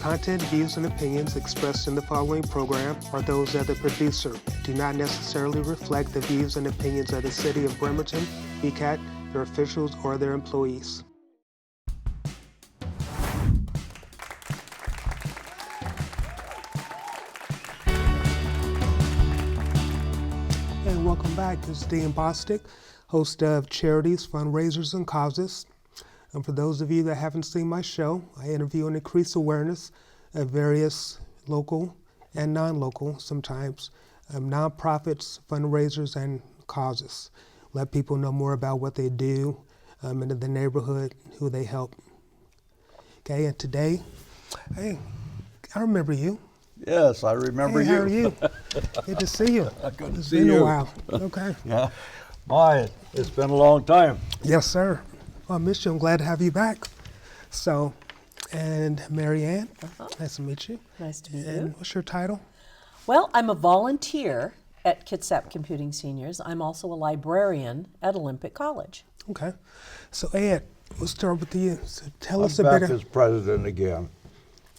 Content, views, and opinions expressed in the following program are those of the producer, do not necessarily reflect the views and opinions of the City of Bremerton, BCAT, their officials, or their employees. And welcome back. This is Dean Bostic, host of Charities, Fundraisers, and Causes. And for those of you that haven't seen my show, I interview and increase awareness of various local and non-local, sometimes, nonprofits, fundraisers, and causes. Let people know more about what they do in the neighborhood, who they help. Okay, and today, hey, I remember you. Yes, I remember hey, you. How are you? Good to see you. Good to It's see been you. a while. Okay. Yeah. Boy, it's been a long time. Yes, sir. Well, I missed you. I'm glad to have you back. So, and Mary Ann, nice to meet you. Nice to meet And you. what's your title? Well, I'm a volunteer at Kitsap Computing Seniors. I'm also a librarian at Olympic College. Okay. So, Ed, we'll start with you. So tell us I'm a back bit. as president again,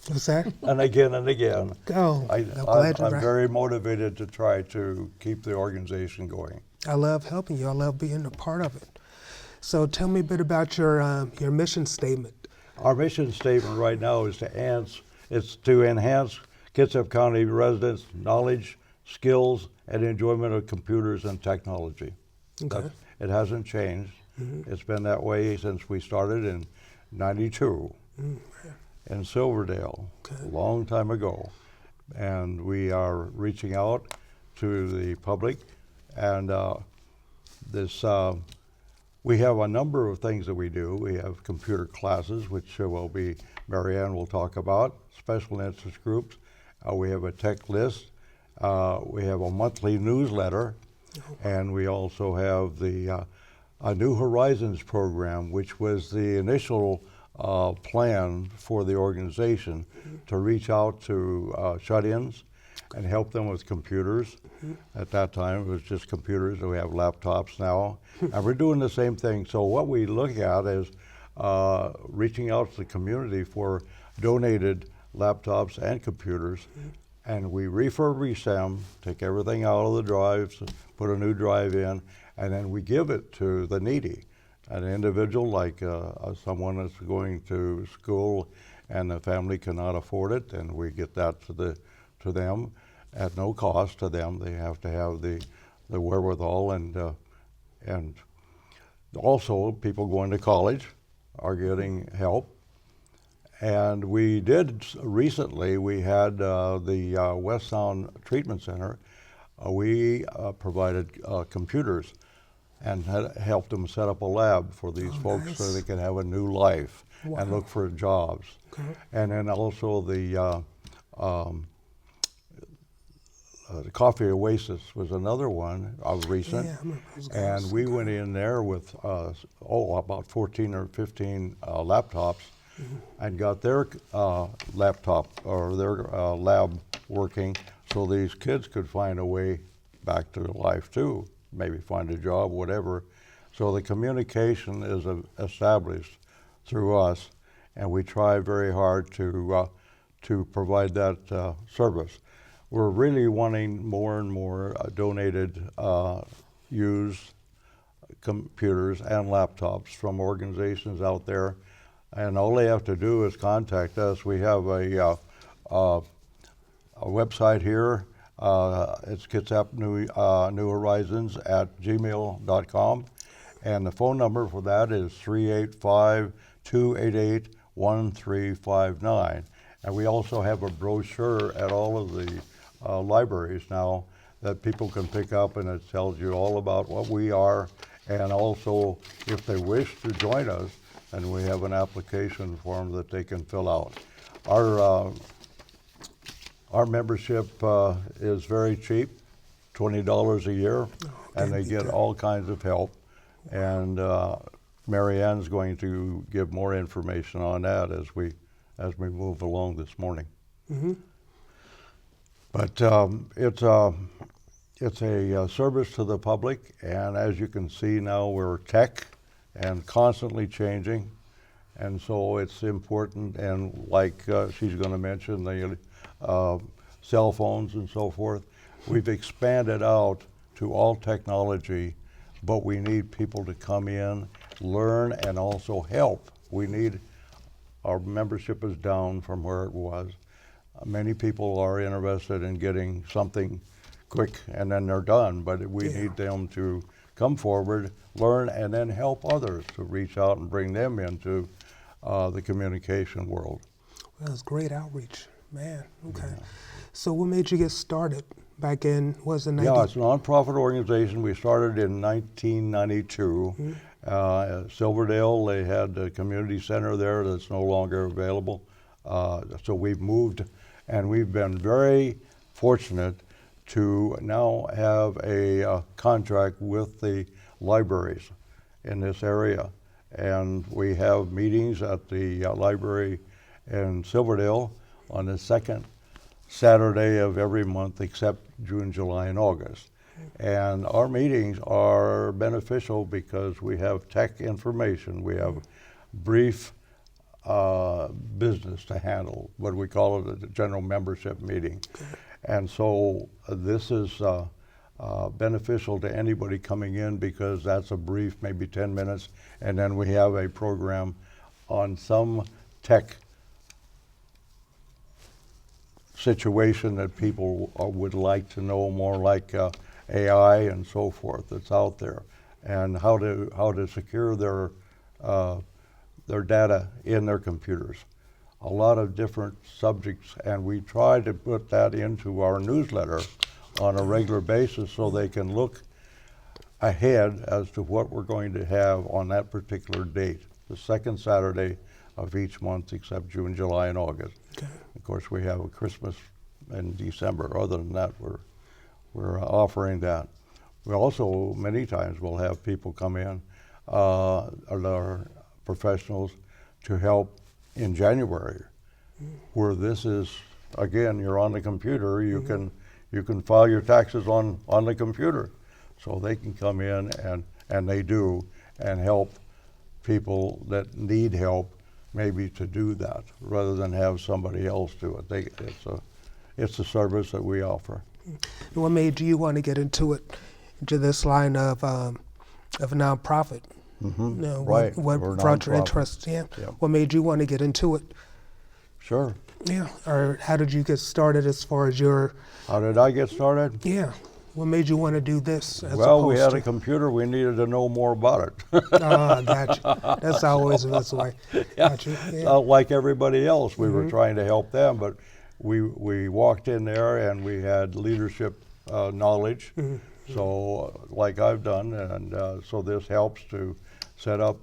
What's that? and again and again. Oh, I'm glad you're I'm back. very motivated to try to keep the organization going. I love helping you. I love being a part of it. So, tell me a bit about your mission statement. Our mission statement right now is to enhance Kitsap County residents' knowledge, skills, and enjoyment of computers and technology. Okay. It hasn't changed. It's been that way since we started in '92 in Silverdale, a long time ago. And we are reaching out to the public, and we have a number of things that we do. We have computer classes, which Mary Ann will talk about, special interest groups. We have a tech list. We have a monthly newsletter, and we also have the New Horizons program, which was the initial plan for the organization to reach out to shut-ins and help them with computers. At that time, it was just computers. We have laptops now, and we're doing the same thing. So what we look at is reaching out to the community for donated laptops and computers, and we refurbish them, take everything out of the drives, put a new drive in, and then we give it to the needy. An individual like someone that's going to school and the family cannot afford it, and we get that to them at no cost to them. They have to have the wherewithal, and also people going to college are getting help. And we did recently, we had the West Sound Treatment Center. We provided computers and helped them set up a lab for these folks so they can have a new life and look for jobs. Okay. And then also the Coffee Oasis was another one recent. Yeah, I remember those guys. And we went in there with about 14 or 15 laptops and got their laptop or their lab working so these kids could find a way back to life too, maybe find a job, whatever. So the communication is established through us, and we try very hard to provide that service. We're really wanting more and more donated used computers and laptops from organizations out there, and all they have to do is contact us. We have a website here. It's Kitsap New Horizons at gmail.com, and the phone number for that is 385-288-1359. And we also have a brochure at all of the libraries now that people can pick up, and it tells you all about what we are, and also if they wish to join us, and we have an application form that they can fill out. Our membership is very cheap, $20 a year, and they get all kinds of help. And Mary Ann's going to give more information on that as we move along this morning. But it's a service to the public, and as you can see now, we're tech and constantly changing, And so it's important, and like she's going to mention, the cell phones and so forth, we've expanded out to all technology, but we need people to come in, learn, and also help. Our membership is down from where it was. Many people are interested in getting something quick and then they're done, but we need them to come forward, learn, and then help others to reach out and bring them into the communication world. Well, that's great outreach, man. Okay. So what made you get started back in, was it 90? Yeah, it's a nonprofit organization. We started in 1992. Silverdale, they had a community center there that's no longer available. So we've moved, and we've been very fortunate to now have a contract with the libraries in this area. And we have meetings at the library in Silverdale on the second Saturday of every month except June, July, and August. And our meetings are beneficial because we have tech information. We have brief business to handle, what we call it a general membership meeting. And so this is beneficial to anybody coming in because that's a brief, maybe 10 minutes, and then we have a program on some tech situation that people would like to know more, like AI and so forth that's out there, and how to secure their data in their computers. A lot of different subjects, and we try to put that into our newsletter on a regular basis so they can look ahead as to what we're going to have on that particular date, the second Saturday of each month except June, July, and August. Okay. Of course, we have a Christmas in December. Other than that, we're offering that. We also, many times, will have people come in, our professionals, to help in January, where this is, again, you're on the computer, you can file your taxes on the computer. So they can come in, and they do, and help people that need help maybe to do that, rather than have somebody else do it. It's a service that we offer. What made you want to get into this line of nonprofit? Mm-hmm. You know, Right. What We're brought your nonprofit. interest? Yeah. Yep. What made you want to get into it? Sure. Yeah. Or how did you get started as far as your? How did I get started? Yeah. What made you want to do this? Well, we had a computer. We needed to know more about it. Gotcha. That's always the best way. Gotcha. Yeah. Like everybody else, we were trying to help them, but we walked in there and we had leadership knowledge. So, like I've done, and so this helps to set up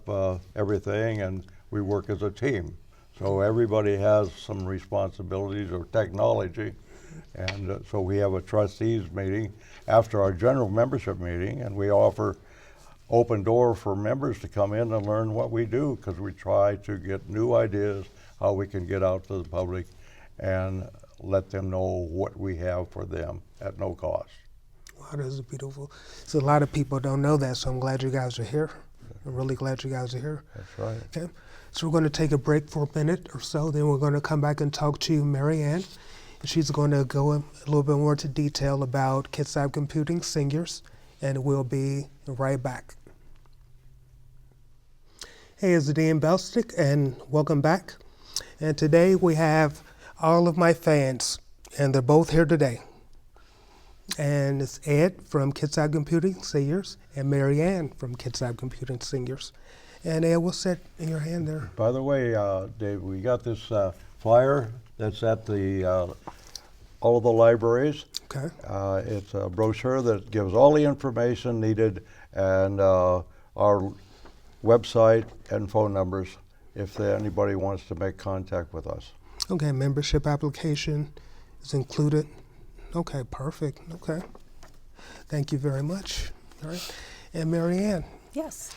everything, and we work as a team. So everybody has some responsibilities or technology, and so we have a trustees meeting after our general membership meeting, and we offer open door for members to come in and learn what we do, because we try to get new ideas how we can get out to the public and let them know what we have for them at no cost. Wow, that is beautiful. So a lot of people don't know that, so I'm glad you guys are here. I'm really glad you guys are here. That's right. Okay. So we're going to take a break for a minute or so, then we're going to come back and talk to Mary Ann. She's going to go a little bit more into detail about Kitsap Computing Seniors, and we'll be right back. Hey, it's Dean Bostic, and welcome back. And today we have all of my fans, and they're both here today. And it's Ed from Kitsap Computing Seniors and Mary Ann from Kitsap Computing Seniors. And Ed, what's that in your hand there? By the way, Dave, we got this flyer that's at all of the libraries. Okay. It's a brochure that gives all the information needed, and our website and phone numbers if anybody wants to make contact with us. Okay, membership application is included. Okay, perfect. Okay. Thank you very much. All right. And Mary Ann, Yes.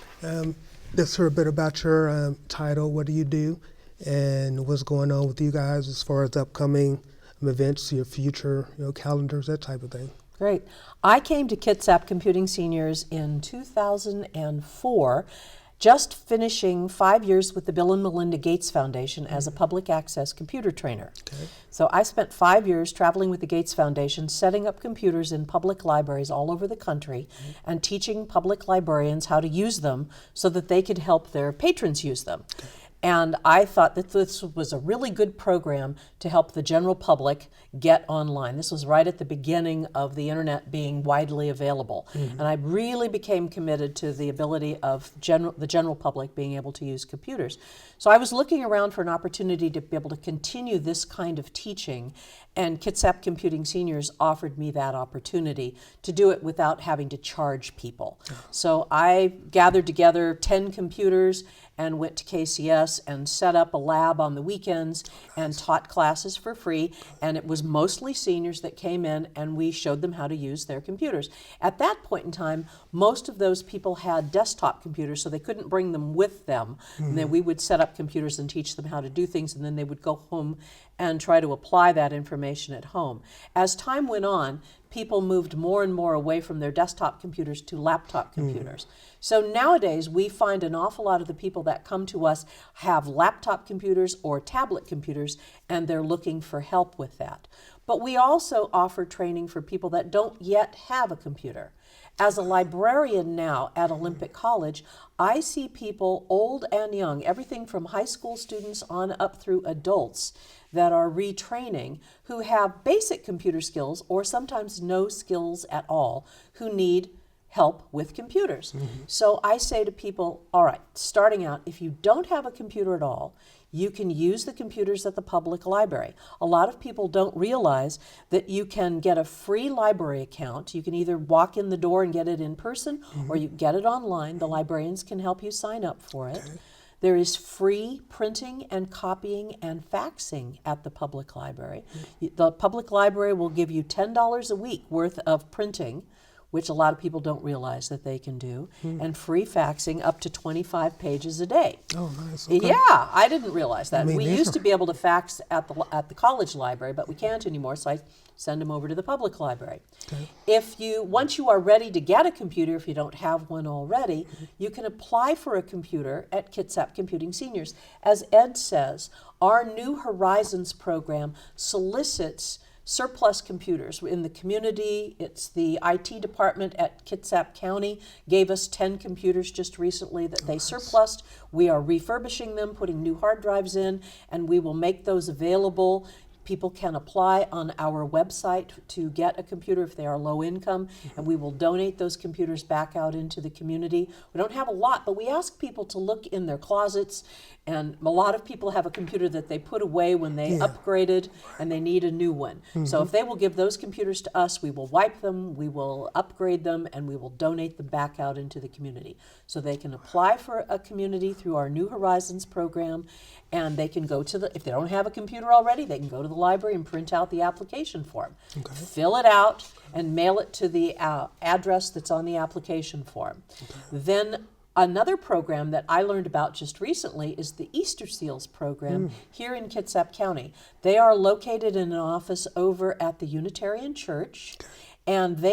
let's hear a bit about your title. What do you do? And what's going on with you guys as far as upcoming events, your future, calendars, that type of thing. Great. I came to Kitsap Computing Seniors in 2004 just finishing 5 years with the Bill and Melinda Gates Foundation as a public access computer trainer. Okay. So I spent 5 years traveling with the Gates Foundation, setting up computers in public libraries all over the country and teaching public librarians how to use them so that they could help their patrons use them. And I thought that this was a really good program to help the general public get online. This was right at the beginning of the internet being widely available. And I really became committed to the ability of the general public being able to use computers. So I was looking around for an opportunity to be able to continue this kind of teaching, and Kitsap Computing Seniors offered me that opportunity to do it without having to charge people. So I gathered together 10 computers and went to KCS and set up a lab on the weekends and taught classes for free. And it was mostly seniors that came in, and we showed them how to use their computers. At that point in time, most of those people had desktop computers, so they couldn't bring them with them. And then we would set up computers and teach them how to do things, and then they would go home and try to apply that information at home. As time went on, people moved more and more away from their desktop computers to laptop computers. So nowadays, we find an awful lot of the people that come to us have laptop computers or tablet computers, and they're looking for help with that. But we also offer training for people that don't yet have a computer. As a librarian now at Olympic College, I see people old and young, everything from high school students on up through adults, that are retraining, who have basic computer skills or sometimes no skills at all, who need help with computers. So I say to people, all right, starting out, if you don't have a computer at all, you can use the computers at the public library. A lot of people don't realize that you can get a free library account. You can either walk in the door and get it in person, or you can get it online. The librarians can help you sign up for it. Okay. There is free printing and copying and faxing at the public library. The public library will give you $10 a week worth of printing, which a lot of people don't realize that they can do, and free faxing up to 25 pages a day. Oh, nice. Okay. Yeah, I didn't realize that. Me We neither. used to be able to fax at the college library, but we can't anymore, so I send them over to the public library. Okay. Once you are ready to get a computer, if you don't have one already, you can apply for a computer at Kitsap Computing Seniors. As Ed says, our New Horizons program solicits surplus computers in the community. It's the IT department at Kitsap County gave us 10 computers just recently that they surplused. We are refurbishing them, putting new hard drives in, and we will make those available. People can apply on our website to get a computer if they are low income, and we will donate those computers back out into the community. We don't have a lot, but we ask people to look in their closets, and a lot of people have a computer that they put away when they upgraded and they need a new one. So if they will give those computers to us, we will wipe them, we will upgrade them, and we will donate them back out into the community. So they can apply for a community through our New Horizons program, and they can go to if they don't have a computer already, they can go to the library and print out the application form. Okay. Fill it out and mail it to the address that's on the application form. Then another program that I learned about just recently is the Easter Seals program here in Kitsap County. They are located in an office over at the Unitarian Church, and they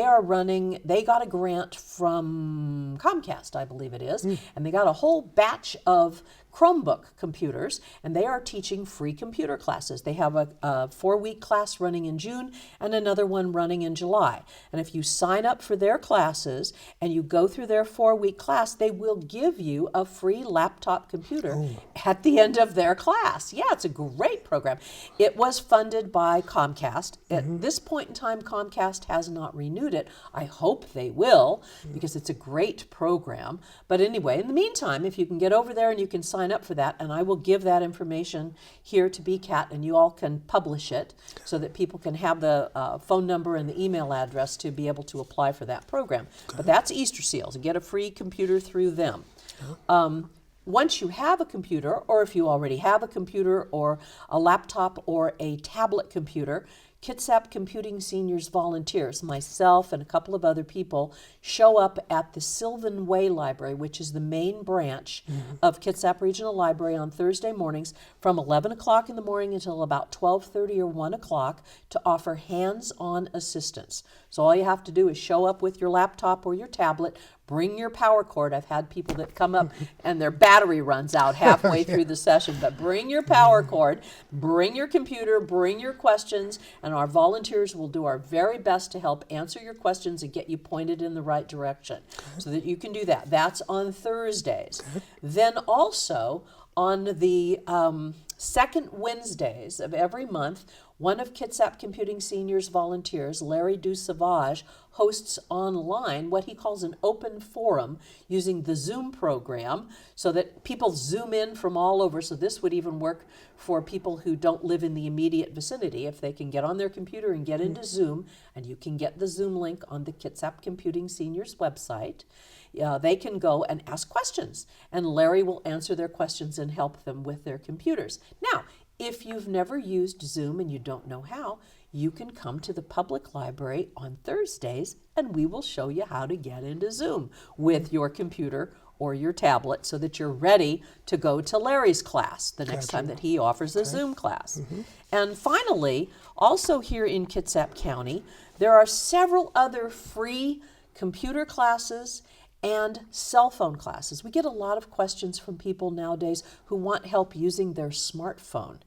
got a grant from Comcast, I believe it is, and they got a whole batch of Chromebook computers, and they are teaching free computer classes. They have a 4-week class running in June and another one running in July. And if you sign up for their classes and you go through their 4-week class, they will give you a free laptop computer at the end of their class. Yeah, it's a great program. It was funded by Comcast. At this point in time, Comcast has not renewed it. I hope they will, because it's a great program. But anyway, in the meantime, if you can get over there and you can sign up for that, and I will give that information here to BCAT, and you all can publish it so that people can have the phone number and the email address to be able to apply for that program. But that's Easter Seals, and get a free computer through them. Once you have a computer, or if you already have a computer or a laptop or a tablet computer, Kitsap Computing Seniors volunteers, myself and a couple of other people, show up at the Sylvan Way Library, which is the main branch of Kitsap Regional Library, on Thursday mornings from 11 o'clock in the morning until about 12:30 or 1 o'clock to offer hands-on assistance. So all you have to do is show up with your laptop or your tablet, bring your power cord. I've had people that come up and their battery runs out halfway through the session, but bring your power cord, bring your computer, bring your questions, and our volunteers will do our very best to help answer your questions and get you pointed in the right direction so that you can do that. That's on Thursdays. Then also on the second Wednesdays of every month, one of Kitsap Computing Seniors volunteers, Larry DuSavage, hosts online what he calls an open forum using the Zoom program so that people Zoom in from all over. So this would even work for people who don't live in the immediate vicinity. If they can get on their computer and get into Zoom, and you can get the Zoom link on the Kitsap Computing Seniors website, they can go and ask questions, and Larry will answer their questions and help them with their computers. Now, if you've never used Zoom and you don't know how, you can come to the public library on Thursdays and we will show you how to get into Zoom with your computer or your tablet so that you're ready to go to Larry's class the next time that he offers a Zoom class. And finally, also here in Kitsap County, there are several other free computer classes and cell phone classes. We get a lot of questions from people nowadays who want help using their smartphone.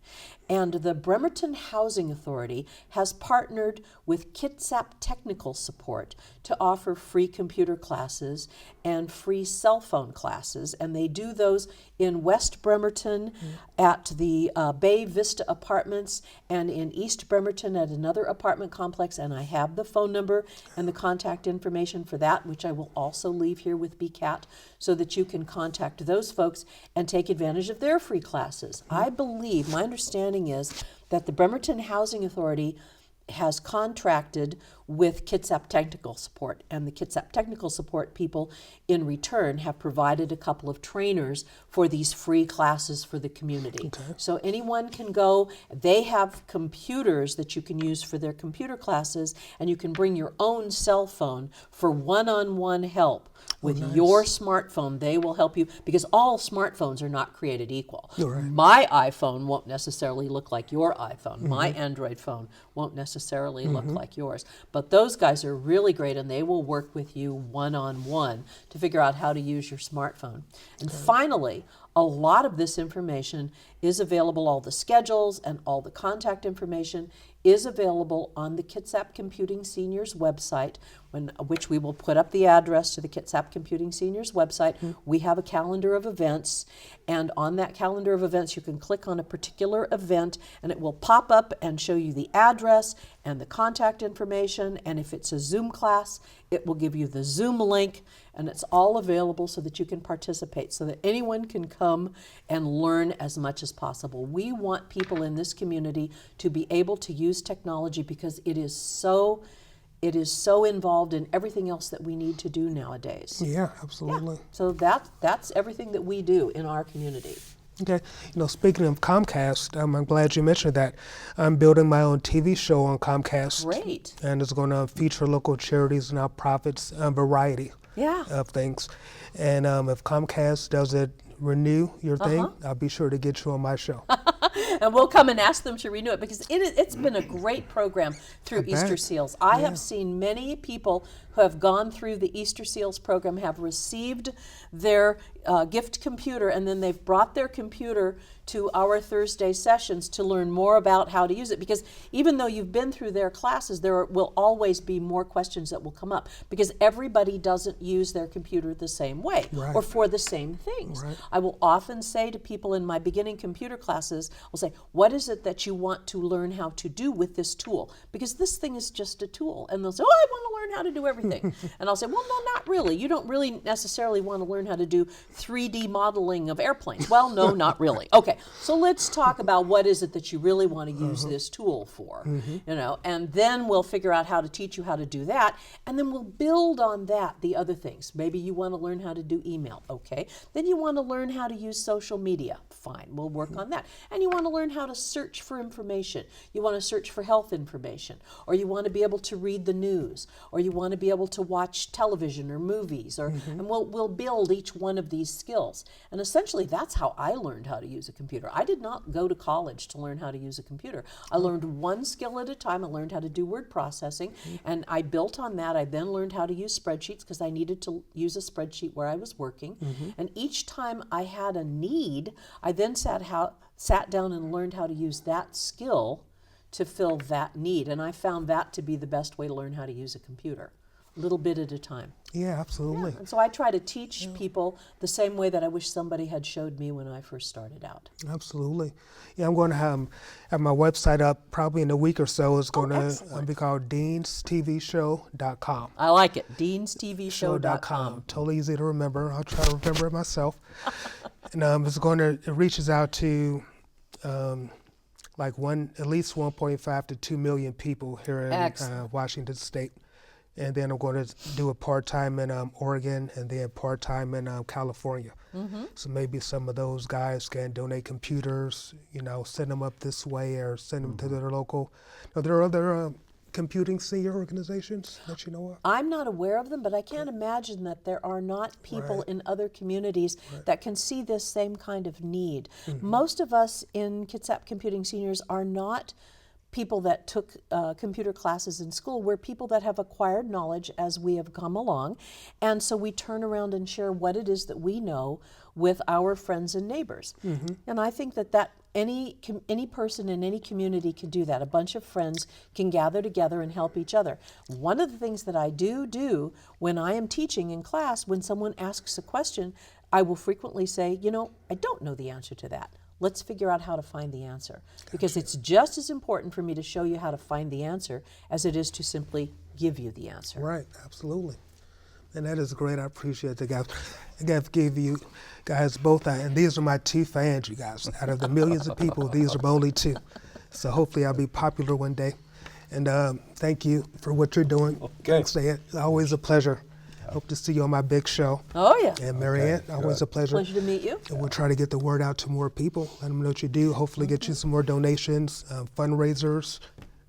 And the Bremerton Housing Authority has partnered with Kitsap Technical Support to offer free computer classes and free cell phone classes. And they do those in West Bremerton at the Bay Vista Apartments and in East Bremerton at another apartment complex. And I have the phone number and the contact information for that, which I will also leave here with BCAT so that you can contact those folks and take advantage of their free classes. I believe, my understanding is that the Bremerton Housing Authority has contracted with Kitsap Technical Support, and the Kitsap Technical Support people in return have provided a couple of trainers for these free classes for the community. So anyone can go. They have computers that you can use for their computer classes, and you can bring your own cell phone for one-on-one help with your smartphone. They will help you because all smartphones are not created equal. My iPhone won't necessarily look like your iPhone. My Android phone won't necessarily look like yours. But those guys are really great, and they will work with you one-on-one to figure out how to use your smartphone. And finally, a lot of this information is available, all the schedules and all the contact information is available on the Kitsap Computing Seniors website, which we will put up the address to the Kitsap Computing Seniors website. We have a calendar of events, and on that calendar of events you can click on a particular event and it will pop up and show you the address and the contact information, and if it's a Zoom class, it will give you the Zoom link, and it's all available so that you can participate, so that anyone can come and learn as much as possible. We want people in this community to be able to use technology because it is so involved in everything else that we need to do nowadays. Yeah, absolutely. So that's everything that we do in our community. Okay. Speaking of Comcast, I'm glad you mentioned that. I'm building my own TV show on Comcast. Great. And it's going to feature local charities and nonprofits, a variety of things. And if Comcast doesn't renew your thing, I'll be sure to get you on my show. And we'll come and ask them to renew it because it's been a great program through Easter Seals. I have seen many people who have gone through the Easter Seals program have received their gift computer, and then they've brought their computer to our Thursday sessions to learn more about how to use it, because even though you've been through their classes, there will always be more questions that will come up because everybody doesn't use their computer the same way or for the same things. I will often say to people in my beginning computer classes, I'll say, what is it that you want to learn how to do with this tool? Because this thing is just a tool. And they'll say, oh, I want to learn how to do everything. And I'll say, well, no, not really. You don't really necessarily want to learn how to do 3D modeling of airplanes. Well, no, not really. Okay, so let's talk about what is it that you really want to use this tool for, and then we'll figure out how to teach you how to do that, and then we'll build on that the other things. Maybe you want to learn how to do email. Okay, then you want to learn how to use social media. Fine, we'll work on that. And you want to learn how to search for information. You want to search for health information, or you want to be able to read the news, or you want to be able to watch television or movies, or and we'll build each one of these skills. And essentially that's how I learned how to use a computer. I did not go to college to learn how to use a computer. I learned one skill at a time. I learned how to do word processing, and I built on that. I then learned how to use spreadsheets because I needed to use a spreadsheet where I was working. And each time I had a need, I then sat down and learned how to use that skill to fill that need. And I found that to be the best way to learn how to use a computer, a little bit at a time. Yeah, absolutely. Yeah. And so I try to teach people the same way that I wish somebody had showed me when I first started out. Absolutely. Yeah, I'm going to have my website up probably in a week or so. It's going to be called deanstvshow.com. I like it, deanstvshow.com. Totally easy to remember. I'll try to remember it myself. And it reaches out to at least 1.5 to 2 million people here in Washington State. And then I'm going to do a part-time in Oregon and then part-time in California. So maybe some of those guys can donate computers, send them up this way or send them to their local. Are there other computing senior organizations that you know of? I'm not aware of them, but I can't imagine that there are not people in other communities that can see this same kind of need. Most of us in Kitsap Computing Seniors are not people that took computer classes in school. We're people that have acquired knowledge as we have come along, and so we turn around and share what it is that we know with our friends and neighbors. And I think that any person in any community can do that. A bunch of friends can gather together and help each other. One of the things that I do when I am teaching in class, when someone asks a question, I will frequently say, I don't know the answer to that. Let's figure out how to find the answer. Because it's just as important for me to show you how to find the answer as it is to simply give you the answer. Right, absolutely. And that is great. I appreciate it, guys. I got to give you guys both, and these are my 2 fans, you guys. Out of the millions of people, these are my only 2. So hopefully I'll be popular one day. And thank you for what you're doing. Thanks, Ed. Always a pleasure. Hope to see you on my big show. Oh, yeah. And Marianne, always a pleasure. Pleasure to meet you. And we'll try to get the word out to more people. Let them know what you do. Hopefully get you some more donations, fundraisers,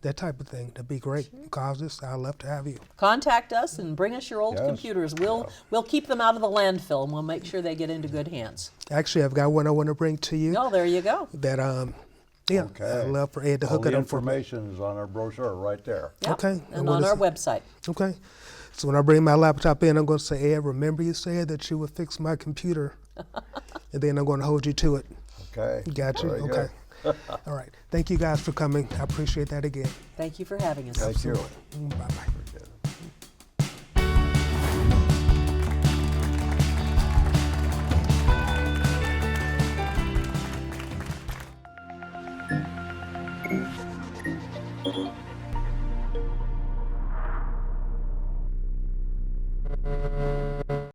that type of thing. That'd be great. Causes, I'd love to have you. Contact us and bring us your old computers. We'll keep them out of the landfill, and we'll make sure they get into good hands. Actually, I've got one I want to bring to you. Oh, there you go. That I'd love for Ed to hook it up for me. All the information is on our brochure right there. Yep. Okay. And on our website. Okay. So when I bring my laptop in, I'm going to say, Ed, remember you said that you would fix my computer. And then I'm going to hold you to it. Okay. Got you? Very Okay. All right. Thank you guys for coming. I appreciate that again. Thank you for having us. Thank you. Bye-bye.